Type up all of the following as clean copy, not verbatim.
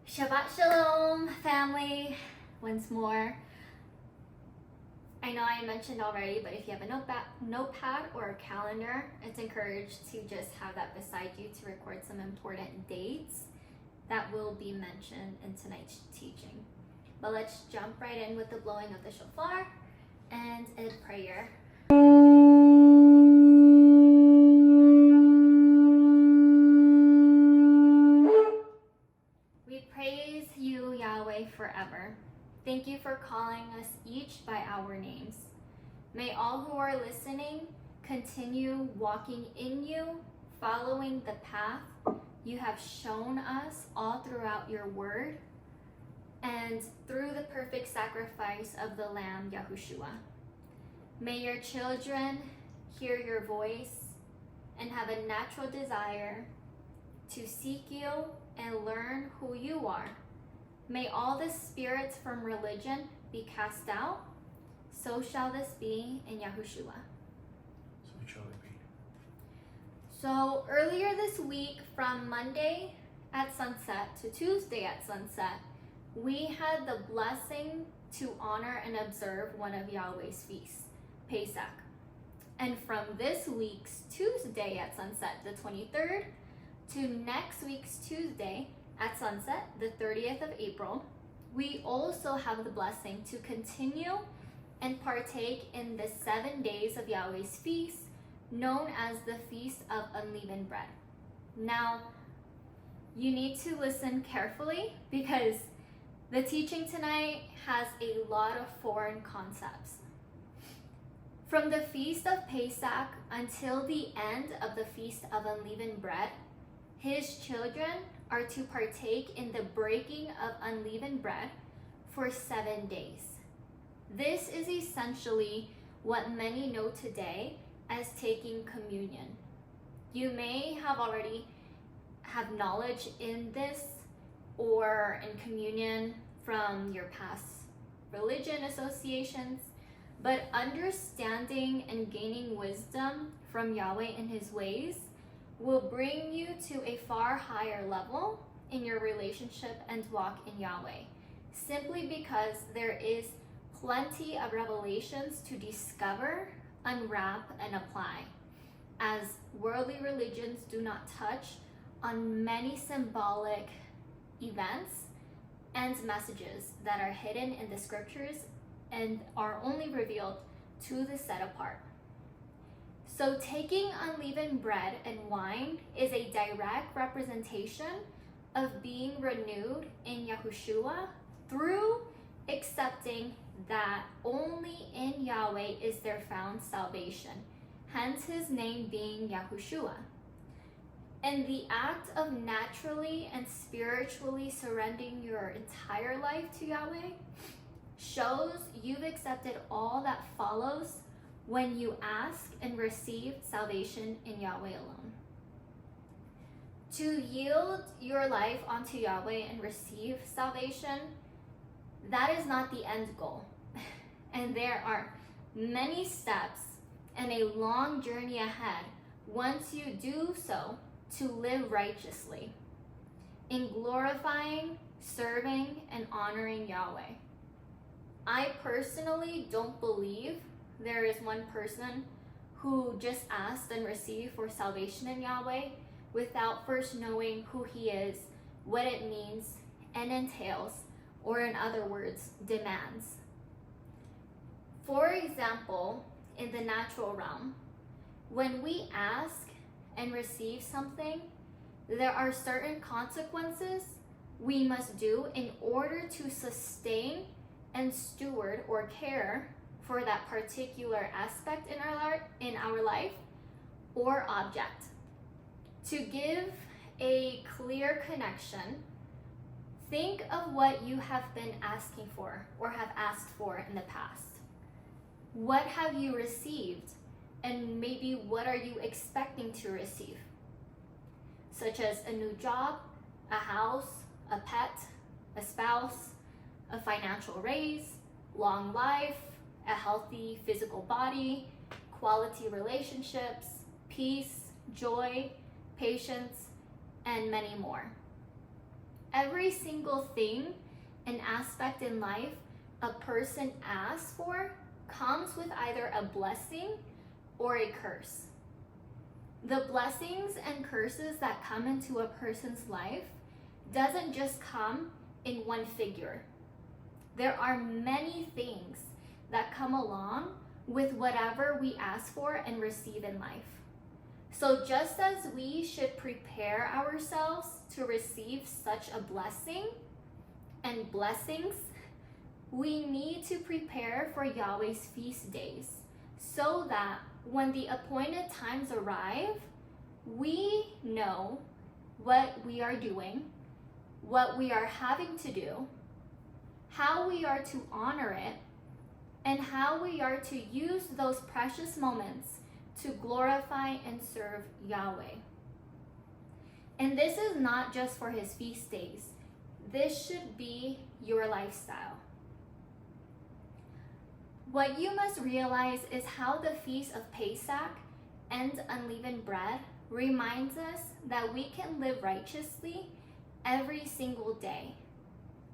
Shabbat Shalom, family, once more. I know I mentioned already, but if you have a notepad or a calendar, it's encouraged to just have that beside you to record some important dates that will be mentioned in tonight's teaching. But let's jump right in with the blowing of the shofar and a prayer. We praise you, Yahweh, forever. Thank you for calling us each by our names. May all who are listening continue walking in you, following the path you have shown us all throughout your word and through the perfect sacrifice of the Lamb, Yahushua. May your children hear your voice and have a natural desire to seek you and learn who you are. May all the spirits from religion be cast out. So shall this be in Yahushua. So shall it be. So earlier this week, from Monday at sunset to Tuesday at sunset, we had the blessing to honor and observe one of Yahweh's feasts, Pesach. And from this week's Tuesday at sunset, the 23rd, to next week's Tuesday at sunset, the 30th of April, we also have the blessing to continue and partake in the 7 days of Yahweh's feast, known as the Feast of Unleavened Bread. Now, you need to listen carefully because the teaching tonight has a lot of foreign concepts. From the Feast of Pesach until the end of the Feast of Unleavened Bread, his children are to partake in the breaking of unleavened bread for 7 days. This is essentially what many know today as taking communion. You may have already have knowledge in this or in communion from your past religion associations, but understanding and gaining wisdom from Yahweh and his ways will bring you to a far higher level in your relationship and walk in Yahweh, simply because there is plenty of revelations to discover, unwrap, and apply, as worldly religions do not touch on many symbolic events and messages that are hidden in the scriptures and are only revealed to the set apart. So taking unleavened bread and wine is a direct representation of being renewed in Yahushua through accepting that only in Yahweh is there found salvation, hence his name being Yahushua. And the act of naturally and spiritually surrendering your entire life to Yahweh shows you've accepted all that follows when you ask and receive salvation in Yahweh alone. To yield your life unto Yahweh and receive salvation, that is not the end goal. And there are many steps and a long journey ahead once you do so to live righteously in glorifying, serving, and honoring Yahweh. I personally don't believe there is one person who just asked and received for salvation in Yahweh without first knowing who he is, what it means and entails, or in other words, demands. For example, in the natural realm, when we ask and receive something, there are certain consequences we must do in order to sustain and steward or care for that particular aspect in our life or object. To give a clear connection, think of what you have been asking for or have asked for in the past. What have you received? And maybe what are you expecting to receive? Such as a new job, a house, a pet, a spouse, a financial raise, long life, a healthy physical body, quality relationships, peace, joy, patience, and many more. every single thing and aspect in life a person asks for comes with either a blessing or a curse. The blessings and curses that come into a person's life doesn't just come in one figure. There are many things that come along with whatever we ask for and receive in life. So just as we should prepare ourselves to receive such a blessing and blessings, we need to prepare for Yahweh's feast days so that when the appointed times arrive, we know what we are doing, what we are having to do, how we are to honor it, and how we are to use those precious moments to glorify and serve Yahweh. And this is not just for his feast days. This should be your lifestyle. What you must realize is how the Feast of Pesach and Unleavened Bread reminds us that we can live righteously every single day,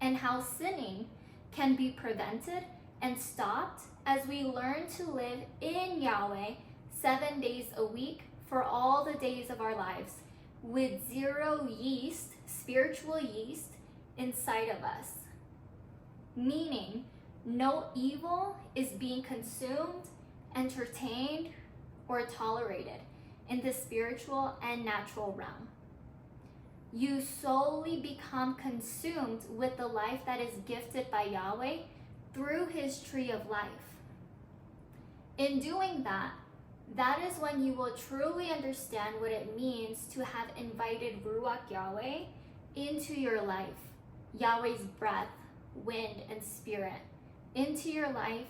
and how sinning can be prevented and stopped as we learn to live in Yahweh 7 days a week for all the days of our lives with zero yeast, spiritual yeast, inside of us. Meaning, no evil is being consumed, entertained, or tolerated in the spiritual and natural realm. You solely become consumed with the life that is gifted by Yahweh through his tree of life. In doing that, that is when you will truly understand what it means to have invited Ruach Yahweh into your life, Yahweh's breath, wind, and spirit, into your life,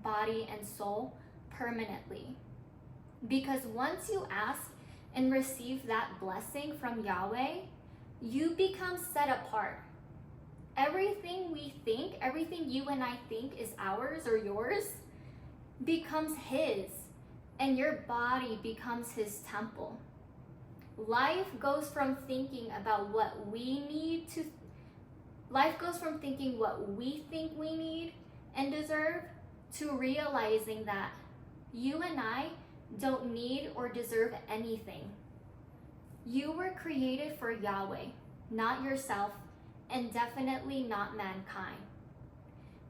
body, and soul permanently. Because once you ask and receive that blessing from Yahweh, you become set apart. Everything we think, everything you and I think is ours or yours, becomes his, and your body becomes his temple. Life goes from thinking about what we need to, life goes from thinking what we think we need and deserve to realizing that you and I don't need or deserve anything. You were created for Yahweh, not yourself, and definitely not mankind.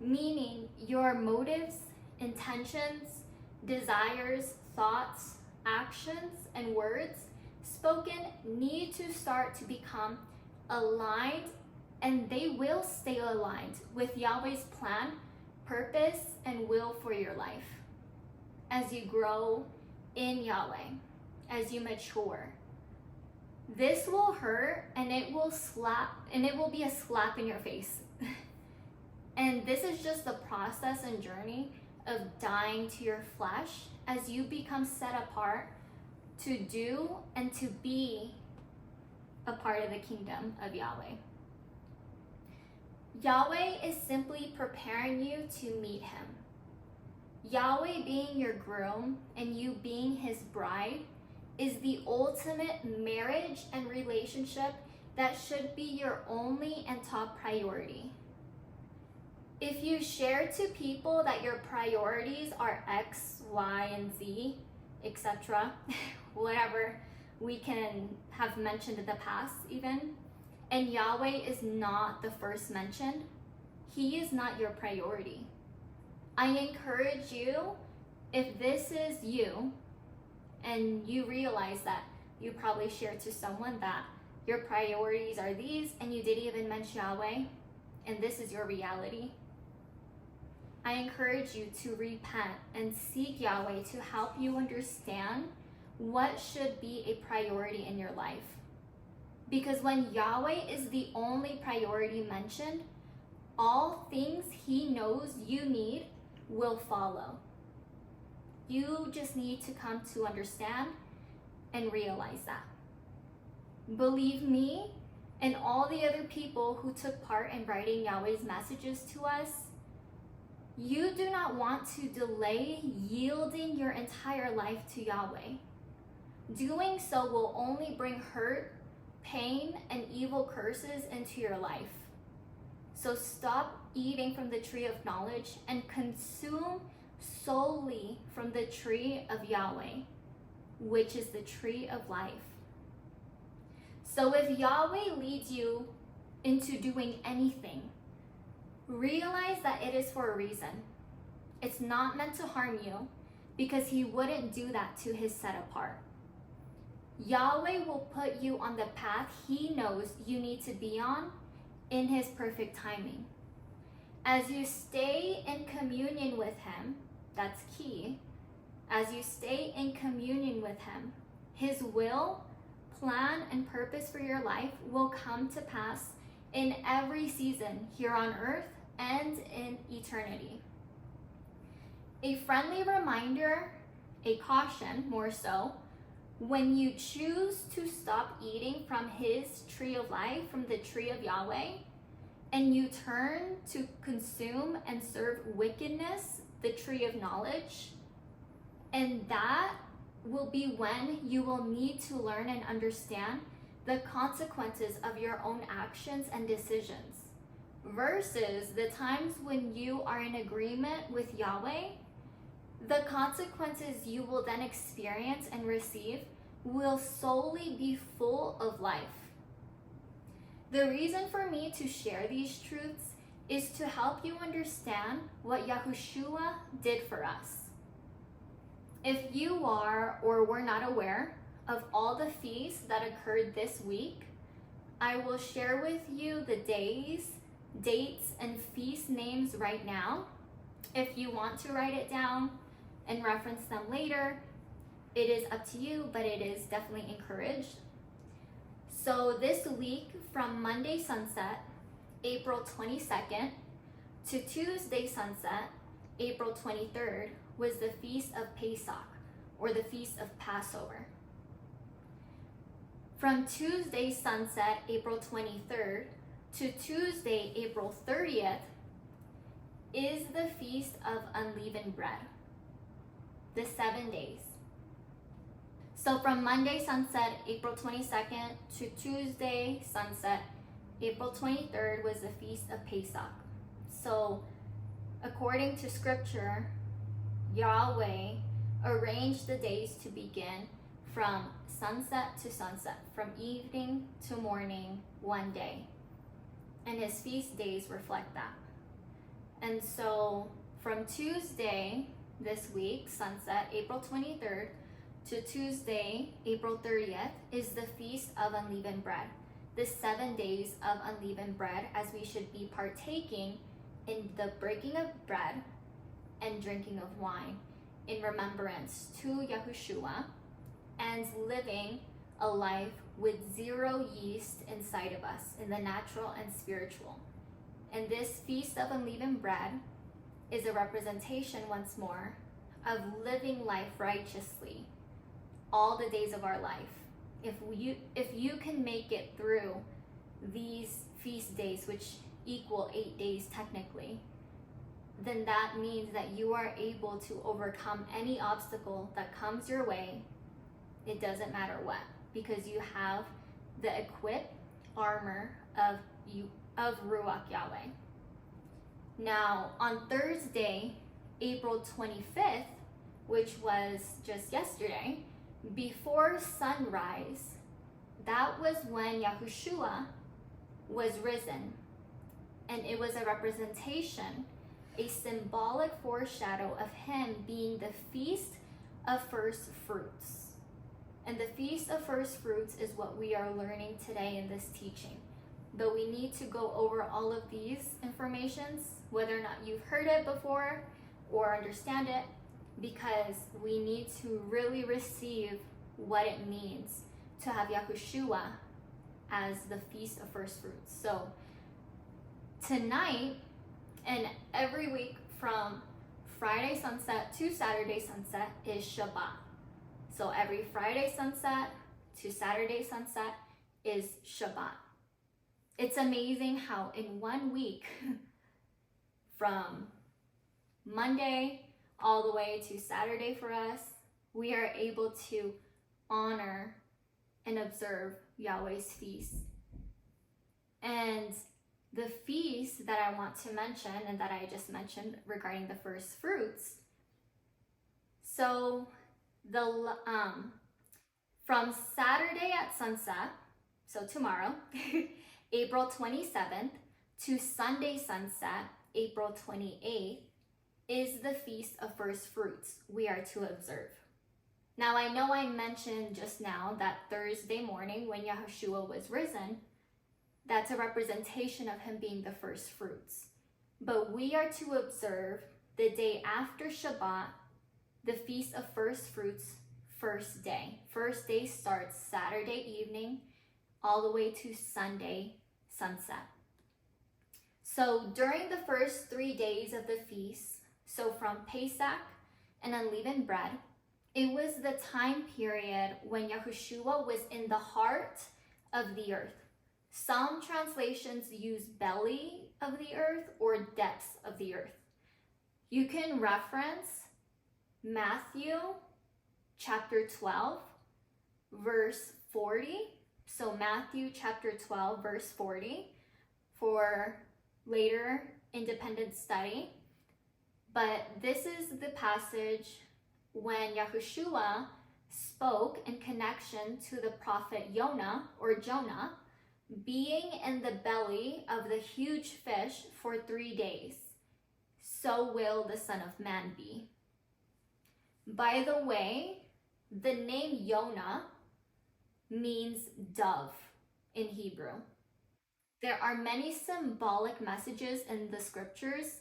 Meaning your motives, intentions, desires, thoughts, actions, and words spoken need to start to become aligned, and they will stay aligned with Yahweh's plan, purpose, and will for your life. As you grow in Yahweh, as you mature. This will hurt, and it will be a slap in your face. And this is just the process and journey of dying to your flesh as you become set apart to do and to be a part of the kingdom of Yahweh. Yahweh is simply preparing you to meet him. Yahweh being your groom and you being his bride is the ultimate marriage and relationship that should be your only and top priority. If you share to people that your priorities are X, Y, and Z, etc., whatever we can have mentioned in the past even, and Yahweh is not the first mentioned, he is not your priority. I encourage you, if this is you, and you realize that you probably shared to someone that your priorities are these, and you didn't even mention Yahweh, and this is your reality, I encourage you to repent and seek Yahweh to help you understand what should be a priority in your life. Because when Yahweh is the only priority mentioned, all things he knows you need will follow. You just need to come to understand and realize that. Believe me and all the other people who took part in writing Yahweh's messages to us, you do not want to delay yielding your entire life to Yahweh. Doing so will only bring hurt, pain and evil curses into your life. So stop eating from the tree of knowledge and consume solely from the tree of Yahweh, which is the tree of life. So if Yahweh leads you into doing anything, realize that it is for a reason. It's not meant to harm you, because he wouldn't do that to his set apart. Yahweh will put you on the path he knows you need to be on in his perfect timing. As you stay in communion with him, that's key. As you stay in communion with him, his will, plan, and purpose for your life will come to pass in every season here on earth and in eternity. A friendly reminder, a caution more so, when you choose to stop eating from his tree of life, from the tree of Yahweh, and you turn to consume and serve wickedness, the tree of knowledge, and that will be when you will need to learn and understand the consequences of your own actions and decisions, versus the times when you are in agreement with Yahweh. The consequences you will then experience and receive will solely be full of life. The reason for me to share these truths is to help you understand what Yahushua did for us. If you are or were not aware of all the feasts that occurred this week, I will share with you the days, dates, and feast names right now. If you want to write it down and reference them later, it is up to you, but it is definitely encouraged. So this week, from Monday sunset, April 22nd, to Tuesday sunset, April 23rd, was the Feast of Pesach, or the Feast of Passover. From Tuesday sunset, April 23rd, to Tuesday, April 30th, is the Feast of Unleavened Bread, the 7 days. So from Monday sunset, April 22nd, to Tuesday sunset, April 23rd, was the Feast of Pesach. So according to scripture, Yahweh arranged the days to begin from sunset to sunset, from evening to morning, one day. And his feast days reflect that. And so from Tuesday this week, sunset, April 23rd, to Tuesday, April 30th, is the Feast of Unleavened Bread, the 7 days of unleavened bread, as we should be partaking in the breaking of bread and drinking of wine in remembrance to Yahushua, and living a life with zero yeast inside of us, in the natural and spiritual. And this Feast of Unleavened Bread is a representation, once more, of living life righteously all the days of our life. If you can make it through these feast days, which equal 8 days technically, then that means that you are able to overcome any obstacle that comes your way. It doesn't matter what, because you have the equipped armor of Ruach Yahweh. Now, on Thursday, April 25th, which was just yesterday, before sunrise, that was when Yahushua was risen. And it was a representation, a symbolic foreshadow of him being the Feast of First Fruits. And the Feast of First Fruits is what we are learning today in this teaching. Though we need to go over all of these informations, whether or not you've heard it before or understand it, because we need to really receive what it means to have Yahushua as the Feast of First Fruits. So tonight and every week from Friday sunset to Saturday sunset is Shabbat. So every Friday sunset to Saturday sunset is Shabbat. It's amazing how in 1 week, from Monday all the way to Saturday for us, we are able to honor and observe Yahweh's feast. And the feast that I want to mention and that I just mentioned regarding the first fruits. So from Saturday at sunset, so tomorrow, April 27th, to Sunday sunset, April 28th, is the Feast of First Fruits we are to observe. Now, I know I mentioned just now that Thursday morning when Yahushua was risen, that's a representation of him being the first fruits. But we are to observe the day after Shabbat, the Feast of First Fruits, first day. First day starts Saturday evening all the way to Sunday sunset. So during the first 3 days of the feast, so from Pesach and unleavened bread, it was the time period when Yahushua was in the heart of the earth. Some translations use belly of the earth or depths of the earth. You can reference Matthew chapter 12, verse 40. So Matthew chapter 12, verse 40 for later independent study. But this is the passage when Yahushua spoke in connection to the prophet Jonah, being in the belly of the huge fish for 3 days. So will the Son of Man be. By the way, the name Yonah means dove in Hebrew. There are many symbolic messages in the scriptures.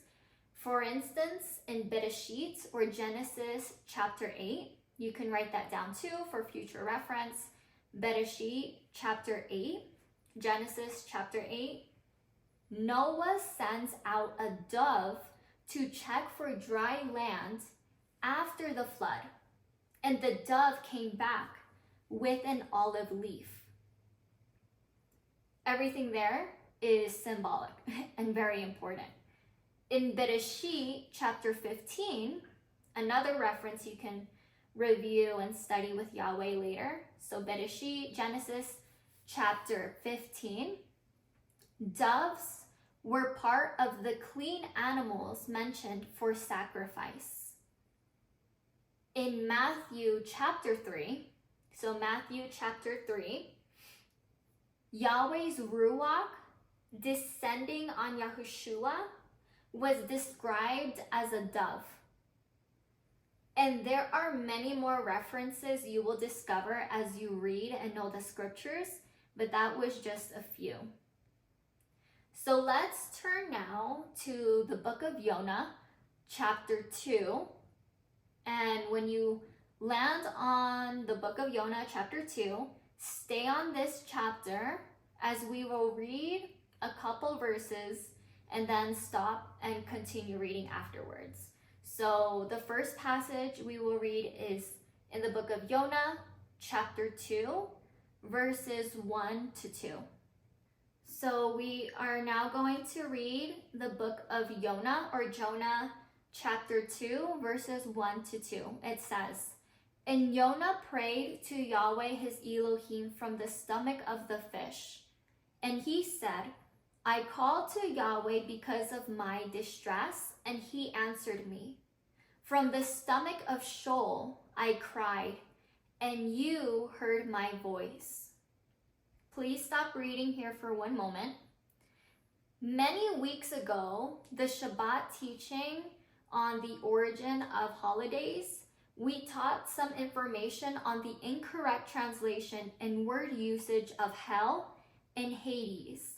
For instance, in Bereshit or Genesis chapter 8, you can write that down too for future reference. Bereshit chapter 8, Genesis chapter 8. Noah sends out a dove to check for dry land after the flood, and the dove came back with an olive leaf. Everything there is symbolic and very important. In Bereshit chapter 15, another reference you can review and study with Yahweh later. So Bereshit, Genesis chapter 15, doves were part of the clean animals mentioned for sacrifice. In Matthew chapter 3, so Matthew chapter 3, Yahweh's Ruach descending on Yahushua was described as a dove. And there are many more references you will discover as you read and know the scriptures, but that was just a few. So let's turn now to the book of Yonah, chapter 2. And when you land on the book of Yonah, chapter 2, stay on this chapter as we will read a couple verses and then stop and continue reading afterwards. So the first passage we will read is in the book of Yonah, chapter 2, verses 1 to 2. So we are now going to read the book of Yonah or Jonah, chapter 2, verses 1 to 2. It says, "And Yonah prayed to Yahweh his Elohim from the stomach of the fish. And he said, I called to Yahweh because of my distress, and he answered me. From the stomach of Sheol I cried, and you heard my voice." Please stop reading here for one moment. Many weeks ago, the Shabbat teaching on the origin of holidays, we taught some information on the incorrect translation and word usage of hell and Hades,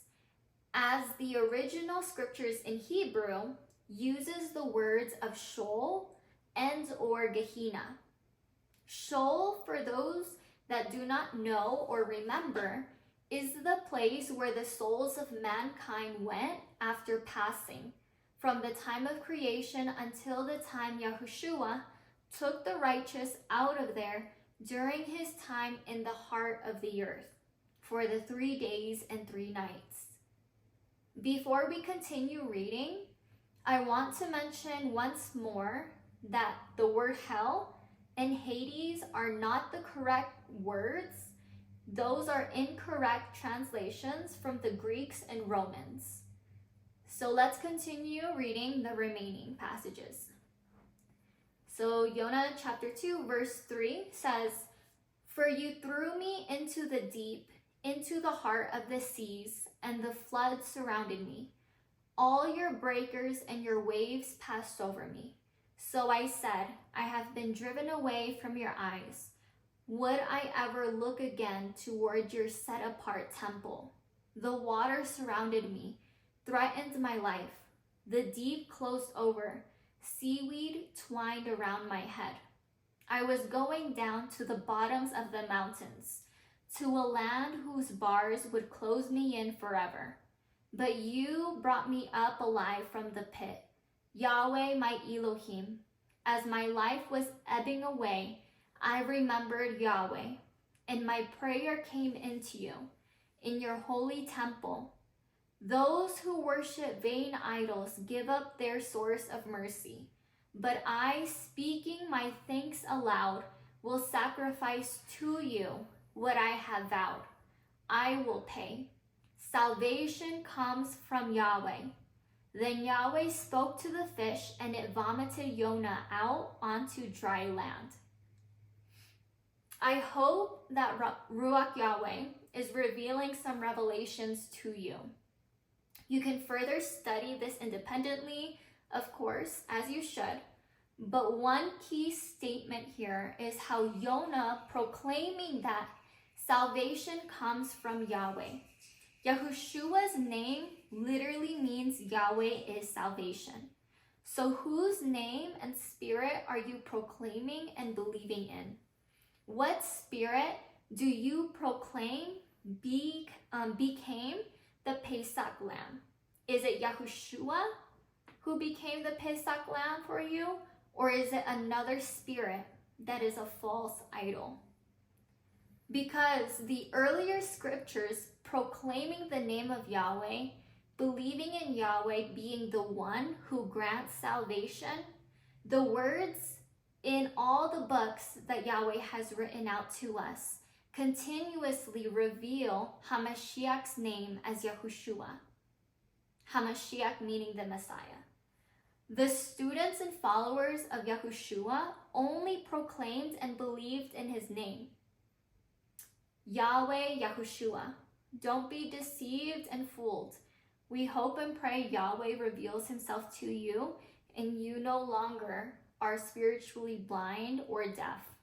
as the original scriptures in Hebrew uses the words of Sheol and or Gehenna. Sheol, for those that do not know or remember, is the place where the souls of mankind went after passing, from the time of creation until the time Yahushua took the righteous out of there during his time in the heart of the earth for the 3 days and 3 nights. Before we continue reading, I want to mention once more that the word hell and Hades are not the correct words. Those are incorrect translations from the Greeks and Romans. So let's continue reading the remaining passages. So Jonah chapter 2 verse 3 says, "For you threw me into the deep, into the heart of the seas, and the flood surrounded me. All your breakers and your waves passed over me. So I said, I have been driven away from your eyes. Would I ever look again toward your set-apart temple? The water surrounded me, threatened my life. The deep closed over. Seaweed twined around my head. I was going down to the bottoms of the mountains, to a land whose bars would close me in forever. But you brought me up alive from the pit, Yahweh my Elohim. As my life was ebbing away, I remembered Yahweh, and my prayer came into you, in your holy temple. Those who worship vain idols give up their source of mercy, but I, speaking my thanks aloud, will sacrifice to you what I have vowed. I will pay. Salvation comes from Yahweh." Then Yahweh spoke to the fish, and it vomited Jonah out onto dry land. I hope that Ruach Yahweh is revealing some revelations to you. You can further study this independently, of course, as you should. But one key statement here is how Jonah proclaiming that salvation comes from Yahweh. Yahushua's name literally means Yahweh is salvation. So whose name and spirit are you proclaiming and believing in? What spirit do you proclaim became the Pesach lamb? Is it Yahushua who became the Pesach lamb for you? Or is it another spirit that is a false idol? Because the earlier scriptures proclaiming the name of Yahweh, believing in Yahweh being the one who grants salvation, the words in all the books that Yahweh has written out to us continuously reveal Hamashiach's name as Yahushua. Hamashiach meaning the Messiah. The students and followers of Yahushua only proclaimed and believed in his name. Yahweh Yahushua. Don't be deceived and fooled. We hope and pray Yahweh reveals himself to you and you no longer are spiritually blind or deaf.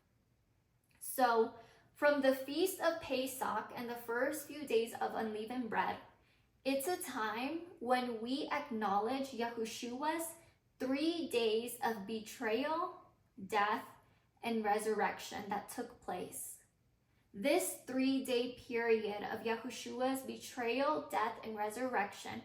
So, from the Feast of Pesach and the first few days of unleavened bread, it's a time when we acknowledge Yahushua's 3 days of betrayal, death, and resurrection that took place. This 3-day period of Yahushua's betrayal, death, and resurrection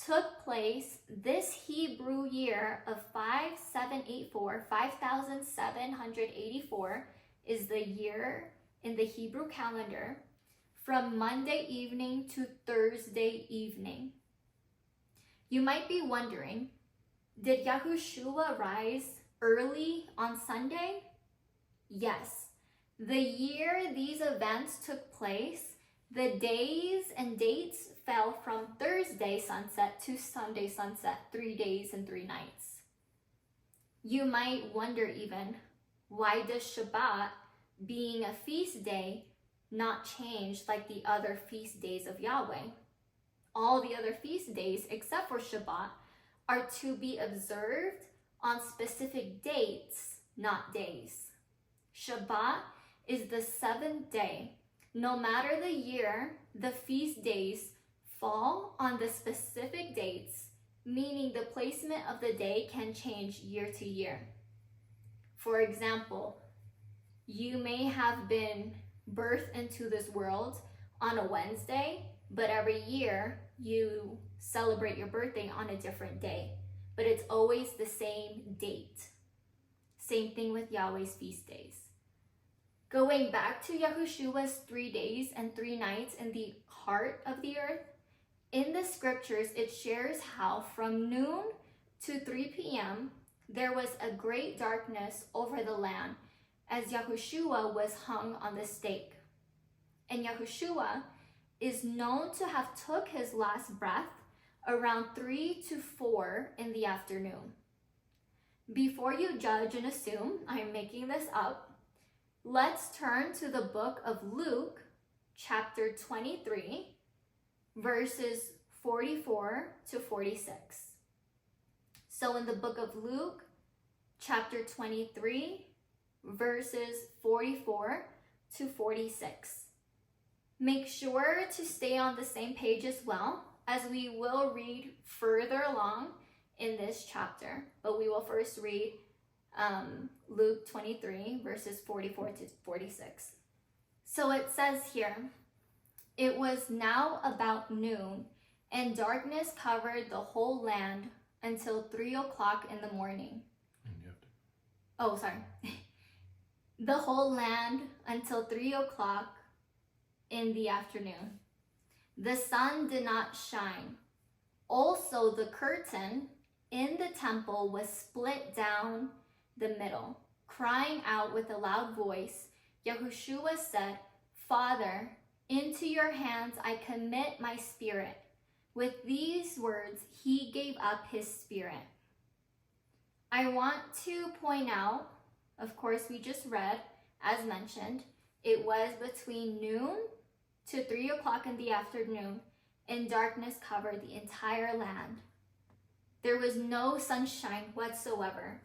took place this Hebrew year of 5784 is the year in the Hebrew calendar, from Monday evening to Thursday evening. You might be wondering, did Yahushua rise early on Sunday? Yes. The year these events took place, the days and dates fell from Thursday sunset to Sunday sunset, 3 days and 3 nights. You might wonder even, why does Shabbat, being a feast day, not change like the other feast days of Yahweh? All the other feast days, except for Shabbat, are to be observed on specific dates, not days. Shabbat is the 7th day. No matter the year, the feast days fall on the specific dates, meaning the placement of the day can change year to year. For example, you may have been birthed into this world on a Wednesday, but every year you celebrate your birthday on a different day, but it's always the same date. Same thing with Yahweh's feast days. Going back to Yahushua's 3 days and 3 nights in the heart of the earth, in the scriptures it shares how from noon to 3 p.m. there was a great darkness over the land as Yahushua was hung on the stake. and Yahushua is known to have took his last breath around 3 to 4 in the afternoon. Before you judge and assume I'm making this up, let's turn to the book of Luke, chapter 23, verses 44 to 46. So in the book of Luke, chapter 23, verses 44 to 46. Make sure to stay on the same page as well, as we will read further along in this chapter. But we will first read Luke 23, verses 44 to 46. So it says here, it was now about noon, and darkness covered the whole land until 3 o'clock in the morning. The whole land until 3 o'clock in the afternoon. The sun did not shine. Also, the curtain in the temple was split down the middle. Crying out with a loud voice, Yahushua said, Father, into your hands I commit my spirit. With these words, he gave up his spirit. I want to point out, of course, we just read, as mentioned, it was between noon to 3 o'clock in the afternoon, and darkness covered the entire land. There was no sunshine whatsoever.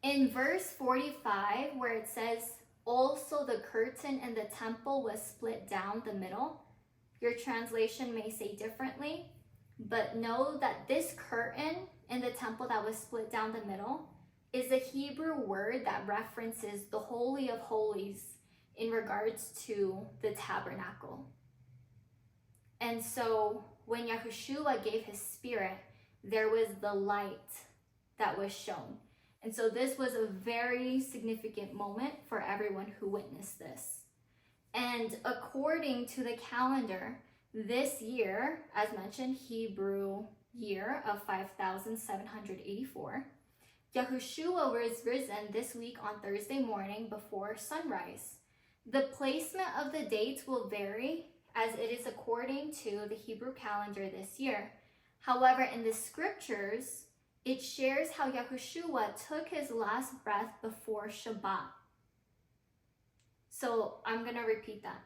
In verse 45, where it says, also the curtain in the temple was split down the middle, your translation may say differently, but know that this curtain in the temple that was split down the middle is a Hebrew word that references the Holy of Holies in regards to the tabernacle. And so when Yahushua gave his spirit, there was the light that was shown. And so this was a very significant moment for everyone who witnessed this. And according to the calendar, this year, as mentioned, Hebrew year of 5784, Yahushua was risen this week on Thursday morning before sunrise. The placement of the dates will vary as it is according to the Hebrew calendar this year. However, in the scriptures, it shares how Yahushua took his last breath before Shabbat. So I'm going to repeat that.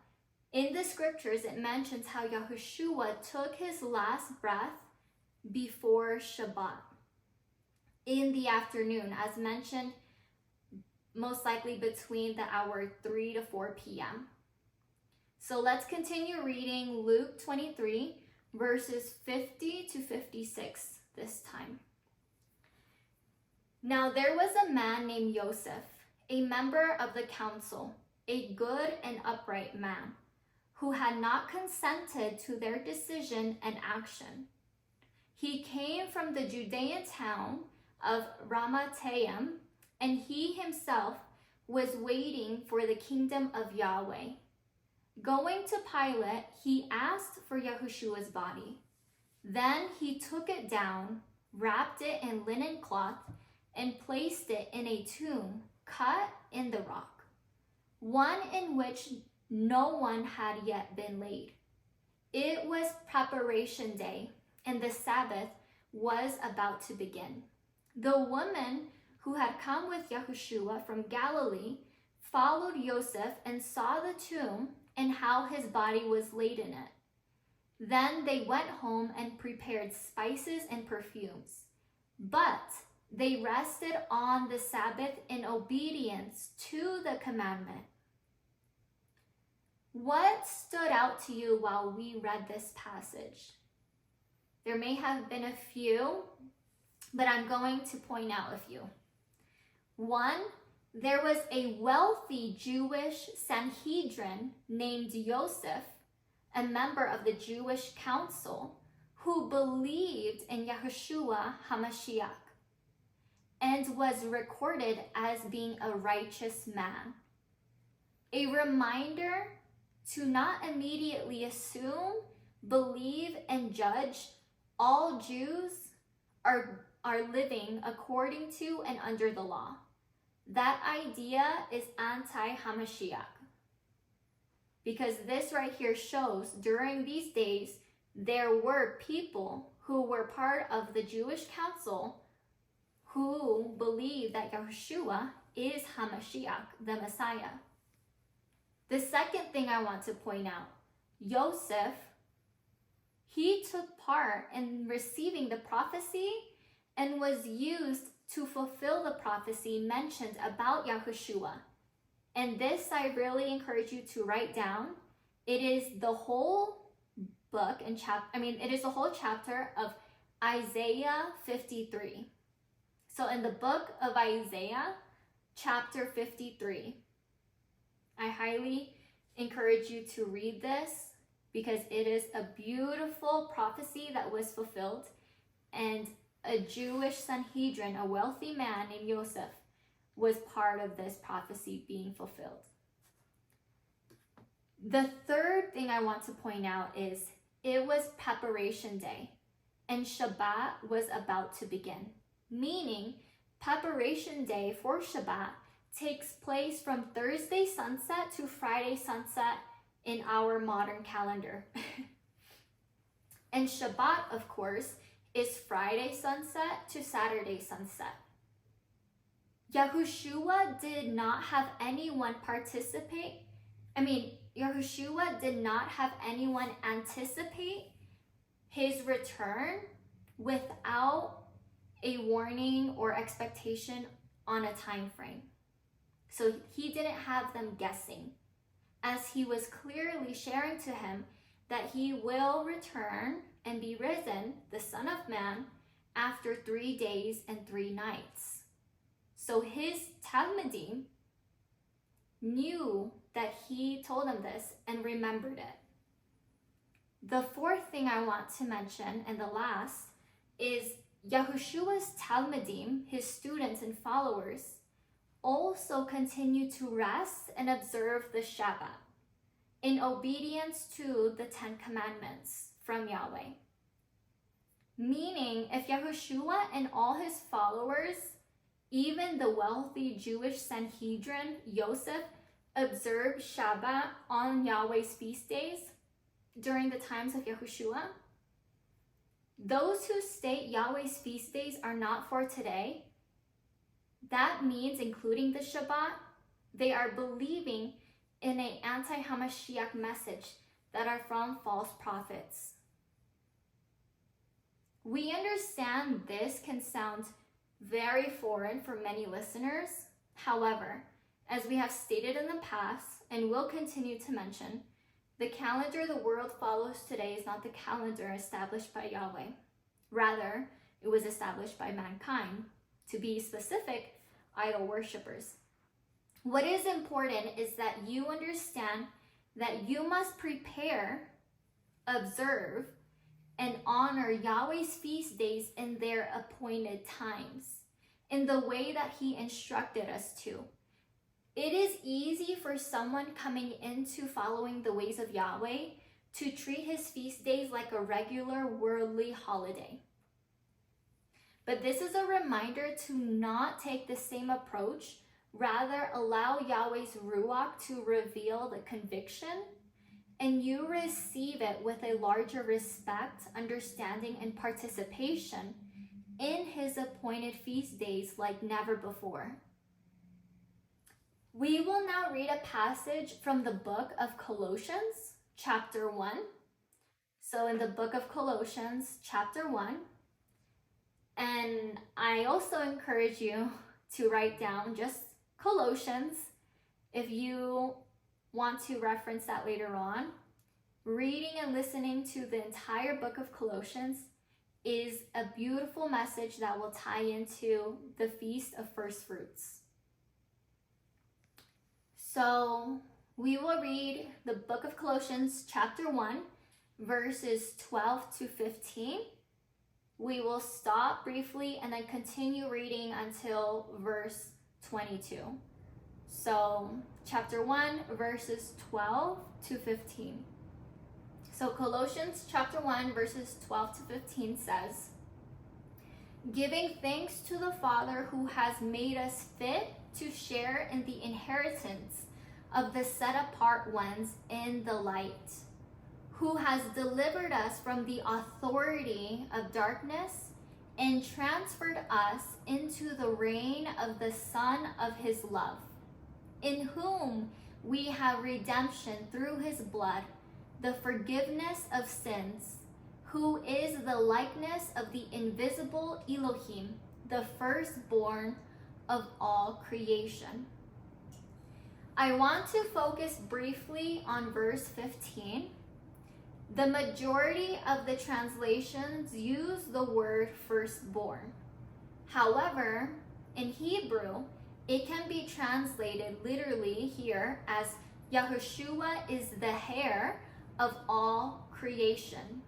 In the scriptures, it mentions how Yahushua took his last breath before Shabbat in the afternoon, as mentioned, most likely between the hour 3 to 4 p.m. So let's continue reading Luke 23, verses 50 to 56 this time. Now there was a man named Joseph, a member of the council, a good and upright man, who had not consented to their decision and action. He came from the Judean town of Mattityahu, and he himself was waiting for the kingdom of Yahweh. Going to Pilate, he asked for Yahushua's body. Then he took it down, wrapped it in linen cloth, and placed it in a tomb cut in the rock, one in which no one had yet been laid. It was preparation day, and the Sabbath was about to begin. The woman who had come with Yahushua from Galilee followed Joseph and saw the tomb and how his body was laid in it. Then they went home and prepared spices and perfumes. But they rested on the Sabbath in obedience to the commandment. What stood out to you while we read this passage? There may have been a few, but I'm going to point out a few. One, there was a wealthy Jewish Sanhedrin named Joseph, a member of the Jewish council, who believed in Yahushua HaMashiach and was recorded as being a righteous man. A reminder to not immediately assume, believe, and judge all Jews are living according to and under the law. That idea is anti-Hamashiach. because this right here shows during these days there were people who were part of the Jewish council who believed that Yahushua is HaMashiach, the Messiah. The second thing I want to point out, Joseph, he took part in receiving the prophecy and was used to fulfill the prophecy mentioned about Yahushua. And this I really encourage you to write down. It is the whole book and it is the whole chapter of Isaiah 53. So in the book of Isaiah, chapter 53, I highly encourage you to read this because it is a beautiful prophecy that was fulfilled, and a Jewish Sanhedrin, a wealthy man named Joseph, was part of this prophecy being fulfilled. The third thing I want to point out is it was preparation day and Shabbat was about to begin, meaning preparation day for Shabbat takes place from Thursday sunset to Friday sunset in our modern calendar. And Shabbat, of course, is Friday sunset to Saturday sunset. Yahushua did not have anyone Yahushua did not have anyone anticipate his return without a warning or expectation on a time frame. So he didn't have them guessing, as he was clearly sharing to him that he will return and be risen, the Son of Man, after 3 days and 3 nights. So his Talmudim knew that he told them this and remembered it. The fourth thing I want to mention, and the last, is Yahushua's Talmudim, his students and followers, also continue to rest and observe the Shabbat in obedience to the 10 Commandments from Yahweh. Meaning, if Yahushua and all his followers, even the wealthy Jewish Sanhedrin, Yosef, observed Shabbat on Yahweh's feast days during the times of Yahushua, those who state Yahweh's feast days are not for today, that means, including the Shabbat, they are believing in an anti-Hamashiach message that are from false prophets. We understand this can sound very foreign for many listeners. However, as we have stated in the past and will continue to mention, the calendar the world follows today is not the calendar established by Yahweh. Rather, it was established by mankind. To be specific, idol worshippers. What is important is that you understand that you must prepare, observe, and honor Yahweh's feast days in their appointed times, in the way that he instructed us to. It is easy for someone coming into following the ways of Yahweh to treat his feast days like a regular worldly holiday. But this is a reminder to not take the same approach. Rather, allow Yahweh's Ruach to reveal the conviction, and you receive it with a larger respect, understanding, and participation in his appointed feast days like never before. We will now read a passage from the book of Colossians, chapter 1. So in the book of Colossians, chapter 1, and I also encourage you to write down just Colossians if you want to reference that later on. Reading and listening to the entire book of Colossians is a beautiful message that will tie into the Feast of First Fruits. So we will read the book of Colossians, chapter 1, verses 12 to 15. We will stop briefly and then continue reading until verse 22. So chapter 1, verses 12 to 15. So Colossians chapter 1, verses 12 to 15 says, "Giving thanks to the Father who has made us fit to share in the inheritance of the set-apart ones in the light, who has delivered us from the authority of darkness and transferred us into the reign of the Son of his love, in whom we have redemption through his blood, the forgiveness of sins, who is the likeness of the invisible Elohim, the firstborn of all creation. I want to focus briefly on verse 15. The majority of the translations use the word firstborn. However, in Hebrew, it can be translated literally here as Yahushua is the hair of all creation,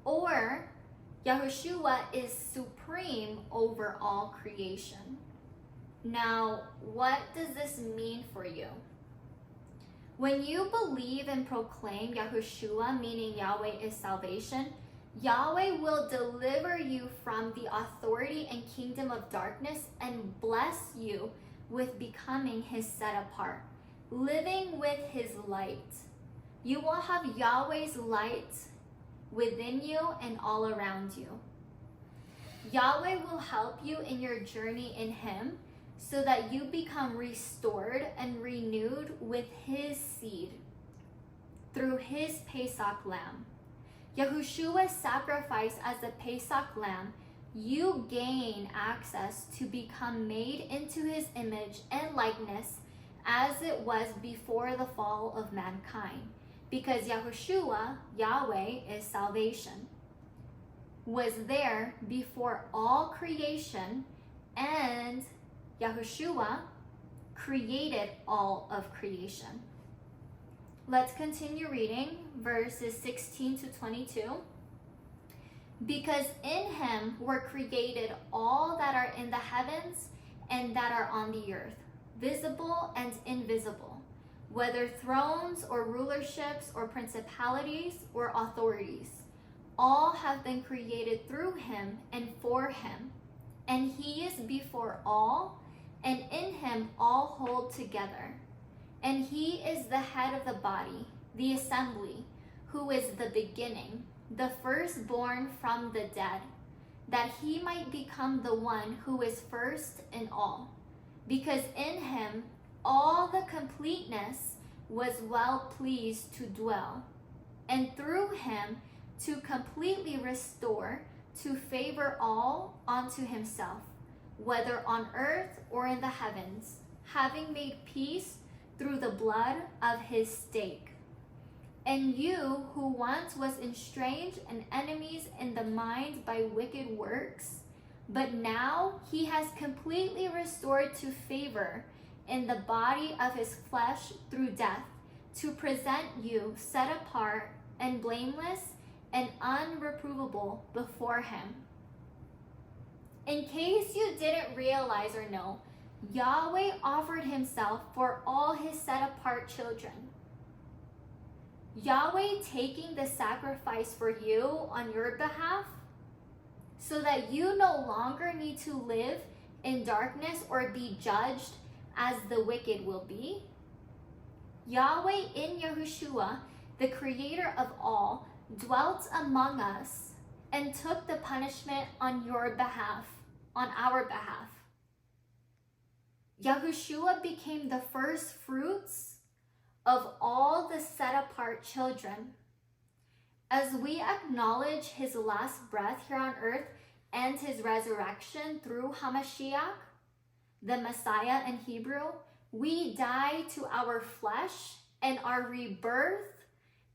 or Yahushua is supreme over all creation. Now, what does this mean for you? When you believe and proclaim Yahushua, meaning Yahweh is salvation, Yahweh will deliver you from the authority and kingdom of darkness and bless you with becoming his set apart, living with his light. You will have Yahweh's light within you and all around you. Yahweh will help you in your journey in him so that you become restored and renewed with his seed through his Pesach lamb. Yahushua's sacrifice as the Pesach lamb, you gain access to become made into his image and likeness as it was before the fall of mankind. Because Yahushua, Yahweh is salvation, was there before all creation, and Yahushua created all of creation. Let's continue reading verses 16 to 22. Because in him were created all that are in the heavens and that are on the earth, visible and invisible, whether thrones or rulerships or principalities or authorities. All have been created through him and for him. And he is before all, and in him all hold together. And he is the head of the body, the assembly, who is the beginning, the firstborn from the dead, that he might become the one who is first in all. Because in him all the completeness was well pleased to dwell, and through him to completely restore, to favor all unto himself, whether on earth or in the heavens, having made peace through the blood of his stake. And you, who once was estranged and enemies in the mind by wicked works, but now he has completely restored to favor in the body of his flesh through death, to present you set apart and blameless and unreprovable before him. In case you didn't realize or know, Yahweh offered himself for all his set-apart children. Yahweh taking the sacrifice for you on your behalf so that you no longer need to live in darkness or be judged as the wicked will be. Yahweh in Yahushua, the creator of all, dwelt among us and took the punishment on your behalf, on our behalf. Yahushua became the first fruits of all the set-apart children. As we acknowledge his last breath here on earth and his resurrection through Hamashiach, the Messiah in Hebrew, we die to our flesh and are rebirthed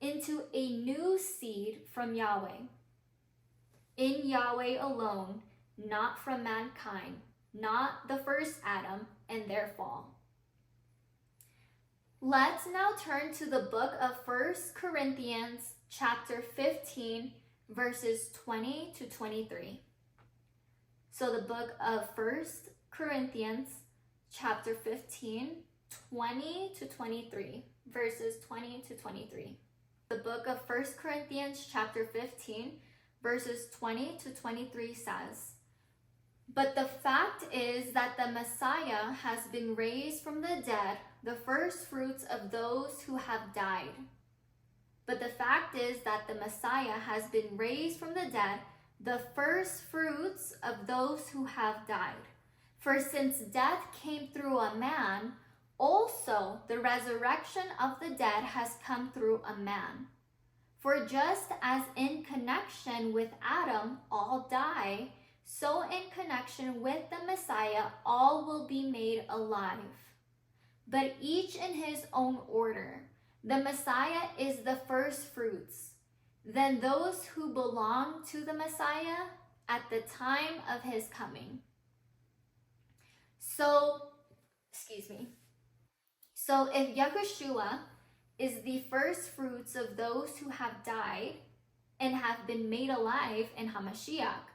into a new seed from Yahweh. In Yahweh alone, not from mankind, not the first Adam and their fall. Let's now turn to the book of 1 Corinthians chapter 15, verses 20 to 23. So the book of 1 Corinthians chapter 15, 20 to 23, verses 20 to 23. The book of 1 Corinthians chapter 15, verses 20 to 23 says, "But the fact is that the Messiah has been raised from the dead the first fruits of those who have died. But the fact is that the Messiah has been raised from the dead, the first fruits of those who have died. For since death came through a man, also the resurrection of the dead has come through a man. For just as in connection with Adam all die, so in connection with the Messiah all will be made alive. But each in his own order. The Messiah is the first fruits, then those who belong to the Messiah at the time of his coming. So if Yahushua is the first fruits of those who have died and have been made alive in Hamashiach,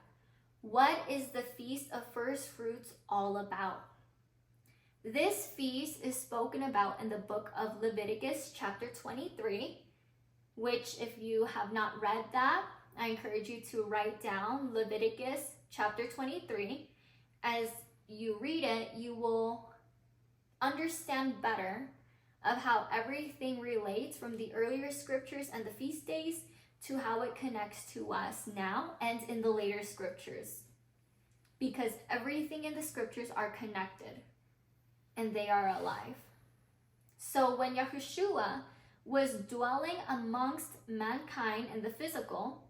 what is the Feast of First Fruits all about? This feast is spoken about in the book of Leviticus chapter 23, which if you have not read that, I encourage you to write down Leviticus chapter 23. As you read it, you will understand better of how everything relates from the earlier scriptures and the feast days to how it connects to us now and in the later scriptures. Because everything in the scriptures are connected and they are alive. So when Yahushua was dwelling amongst mankind in the physical,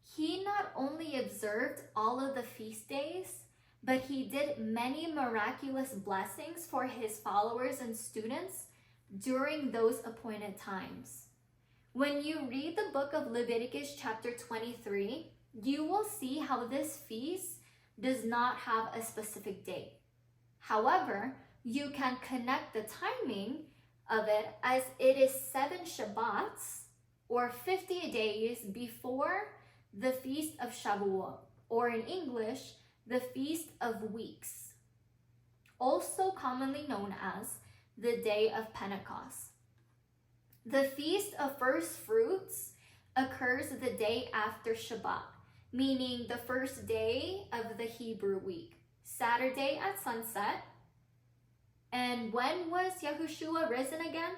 he not only observed all of the feast days, but he did many miraculous blessings for his followers and students during those appointed times. When you read the book of Leviticus chapter 23, you will see how this feast does not have a specific date. However, you can connect the timing of it as it is 7 Shabbats or 50 days before the Feast of Shavuot, or in English, the Feast of Weeks, also commonly known as the Day of Pentecost. The Feast of First Fruits occurs the day after Shabbat, meaning the first day of the Hebrew week, Saturday at sunset. And when was Yahushua risen again?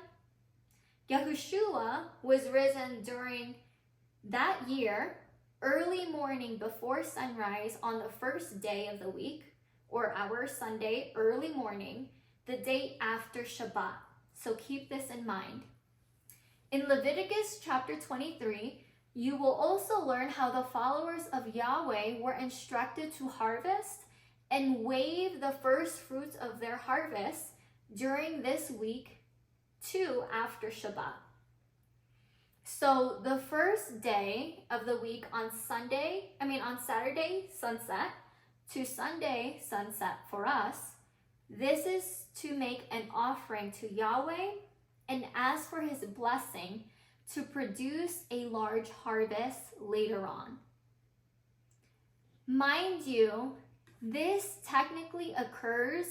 Yahushua was risen during that year, early morning before sunrise on the first day of the week, or our Sunday, early morning, the day after Shabbat. So keep this in mind. In Leviticus chapter 23, you will also learn how the followers of Yahweh were instructed to harvest and wave the first fruits of their harvest during this week too after Shabbat. So the first day of the week on Saturday sunset to Sunday sunset for us, this is to make an offering to Yahweh and ask for his blessing to produce a large harvest later on. Mind you, this technically occurs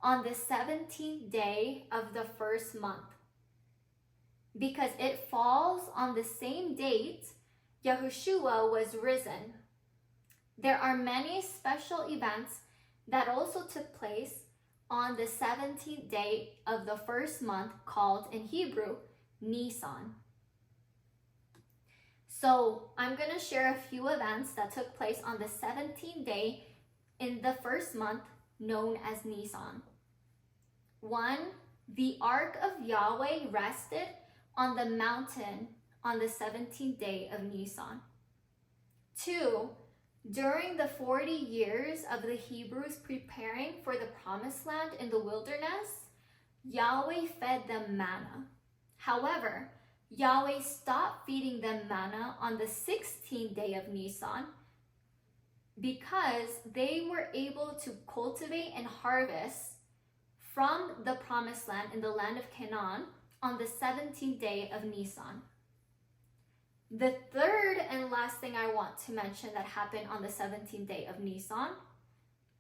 on the 17th day of the first month because it falls on the same date Yahushua was risen. There are many special events that also took place on the 17th day of the first month, called in Hebrew Nisan. So I'm going to share a few events that took place on the 17th day in the first month, known as Nisan. 1, the Ark of Yahweh rested on the mountain on the 17th day of Nisan. 2, during the 40 years of the Hebrews preparing for the promised land in the wilderness, Yahweh fed them manna. However, Yahweh stopped feeding them manna on the 16th day of Nisan because they were able to cultivate and harvest from the promised land in the land of Canaan on the 17th day of Nisan. The third and last thing I want to mention that happened on the 17th day of Nisan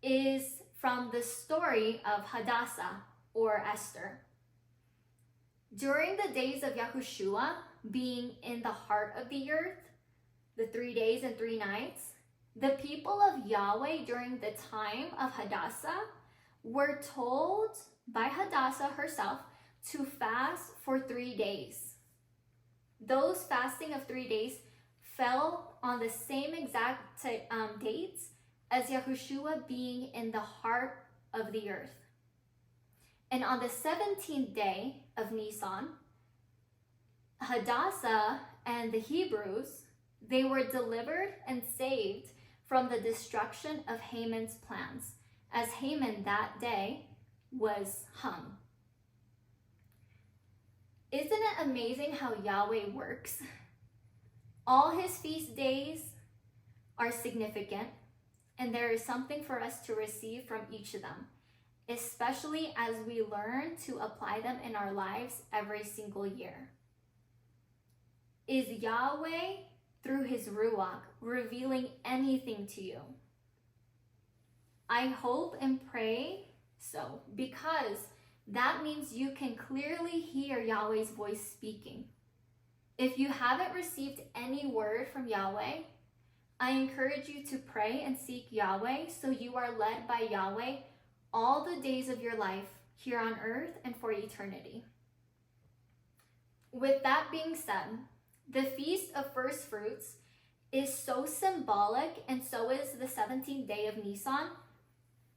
is from the story of Hadassah or Esther. During the days of Yahushua being in the heart of the earth, the 3 days and 3 nights, the people of Yahweh during the time of Hadassah were told by Hadassah herself to fast for 3 days. Those fasting of 3 days fell on the same exact dates as Yahushua being in the heart of the earth. And on the 17th day of Nisan, Hadassah and the Hebrews, they were delivered and saved from the destruction of Haman's plans, as Haman that day was hung. Isn't it amazing how Yahweh works? All his feast days are significant, and there is something for us to receive from each of them, especially as we learn to apply them in our lives every single year. Is Yahweh, through his Ruach, revealing anything to you? I hope and pray so, because that means you can clearly hear Yahweh's voice speaking. If you haven't received any word from Yahweh, I encourage you to pray and seek Yahweh so you are led by Yahweh all the days of your life here on earth and for eternity. With that being said, the Feast of First Fruits is so symbolic, and so is the 17th day of Nisan,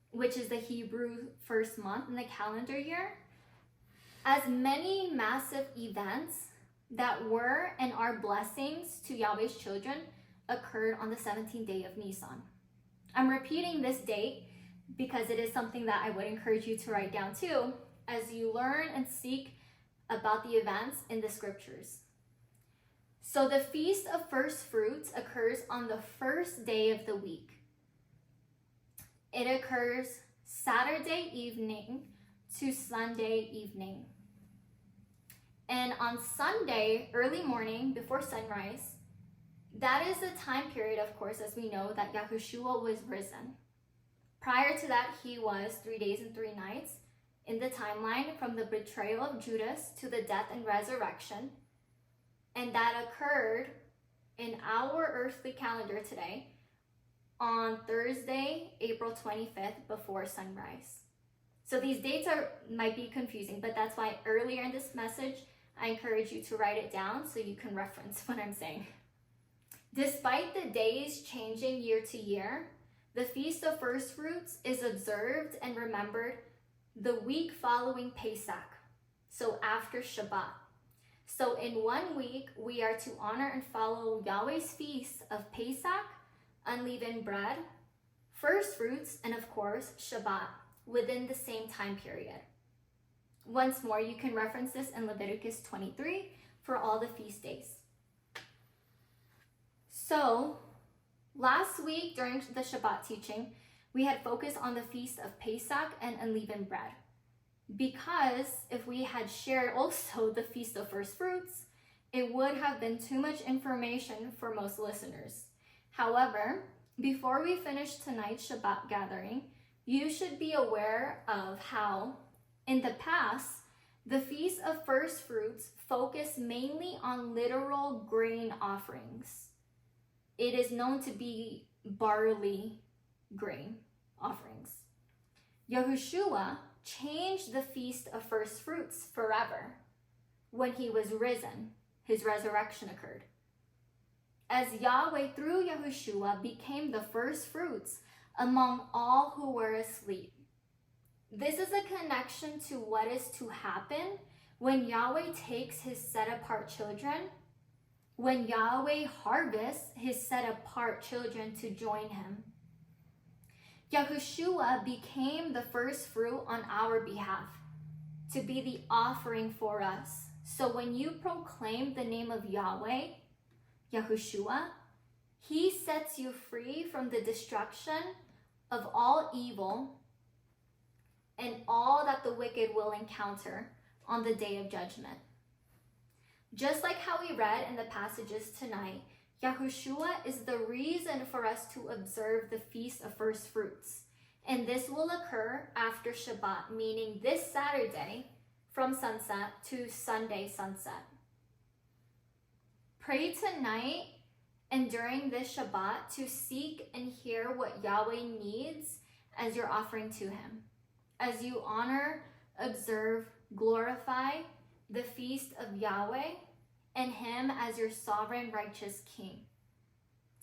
which is the Hebrew first month in the calendar year, as many massive events that were and are blessings to Yahweh's children occurred on the 17th day of Nisan. I'm repeating this date because it is something that I would encourage you to write down too, as you learn and seek about the events in the scriptures. So the Feast of First Fruits occurs on the first day of the week. It occurs Saturday evening to Sunday evening. And on Sunday, early morning, before sunrise, that is the time period, of course, as we know, that Yahushua was risen. Prior to that, he was 3 days and 3 nights in the timeline from the betrayal of Judas to the death and resurrection. And that occurred in our earthly calendar today on Thursday, April 25th, before sunrise. So these dates might be confusing, but that's why earlier in this message, I encourage you to write it down so you can reference what I'm saying. Despite the days changing year to year, the Feast of First Fruits is observed and remembered the week following Pesach, so after Shabbat. So in 1 week, we are to honor and follow Yahweh's feast of Pesach, unleavened bread, first fruits, and of course, Shabbat, within the same time period. Once more, you can reference this in Leviticus 23 for all the feast days. So, last week during the Shabbat teaching, we had focused on the feast of Pesach and unleavened bread. Because if we had shared also the Feast of First Fruits, it would have been too much information for most listeners. However, before we finish tonight's Shabbat gathering, you should be aware of how, in the past, the Feast of First Fruits focused mainly on literal grain offerings. It is known to be barley grain offerings. Yahushua changed the Feast of First Fruits forever when he was risen. His resurrection occurred. As Yahweh through Yahushua became the first fruits among all who were asleep. This is a connection to what is to happen when Yahweh takes his set-apart children, when Yahweh harvests his set-apart children to join him. Yahushua became the first fruit on our behalf, to be the offering for us. So when you proclaim the name of Yahweh, Yahushua, he sets you free from the destruction of all evil and all that the wicked will encounter on the day of judgment. Just like how we read in the passages tonight, Yahushua is the reason for us to observe the Feast of First Fruits. And this will occur after Shabbat, meaning this Saturday from sunset to Sunday sunset. Pray tonight and during this Shabbat to seek and hear what Yahweh needs as you're offering to him, as you honor, observe glorify the feast of Yahweh and him as your sovereign righteous king.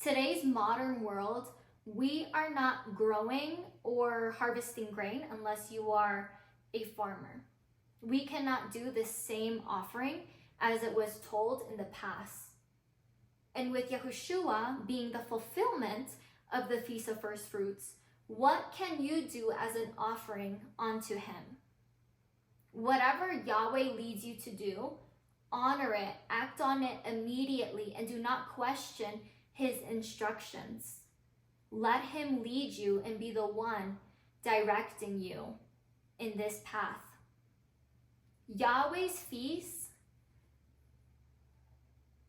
Today's modern world, we are not growing or harvesting grain unless you are a farmer. We cannot do the same offering as it was told in the past. And with Yahushua being the fulfillment of the Feast of First Fruits, what can you do as an offering unto him? Whatever Yahweh leads you to do, honor it, act on it immediately, and do not question his instructions. Let him lead you and be the one directing you in this path. Yahweh's feasts,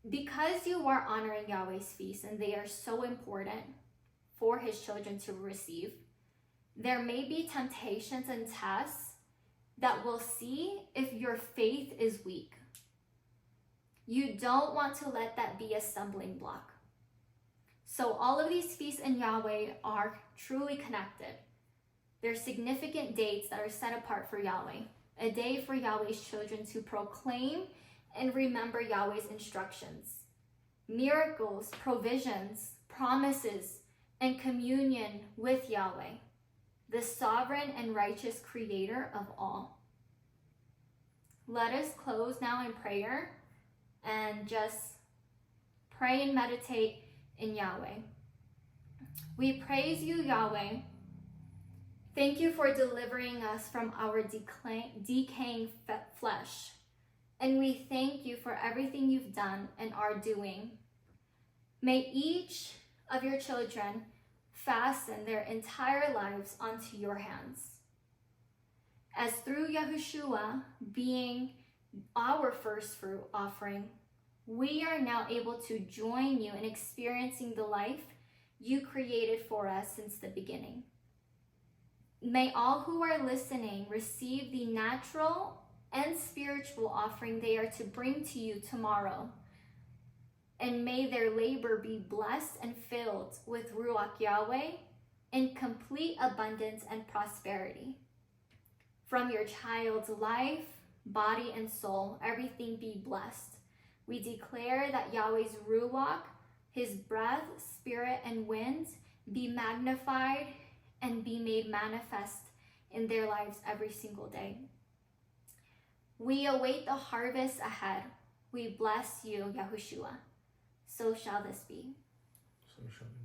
because you are honoring Yahweh's feasts and they are so important for his children to receive, there may be temptations and tests that will see if your faith is weak. You don't want to let that be a stumbling block. So all of these feasts in Yahweh are truly connected. They're significant dates that are set apart for Yahweh. A day for Yahweh's children to proclaim and remember Yahweh's instructions. Miracles, provisions, promises, and communion with Yahweh, the sovereign and righteous creator of all. Let us close now in prayer and just pray and meditate in Yahweh. We praise you, Yahweh. Thank you for delivering us from our decaying flesh. And we thank you for everything you've done and are doing. May each of your children fasten their entire lives onto your hands. As through Yahushua being our first fruit offering, we are now able to join you in experiencing the life you created for us since the beginning. May all who are listening receive the natural and spiritual offering they are to bring to you tomorrow. And may their labor be blessed and filled with Ruach Yahweh in complete abundance and prosperity. From your child's life, body, and soul, everything be blessed. We declare that Yahweh's Ruach, his breath, spirit, and wind be magnified and be made manifest in their lives every single day. We await the harvest ahead. We bless you, Yahushua. So shall this be. So shall it be.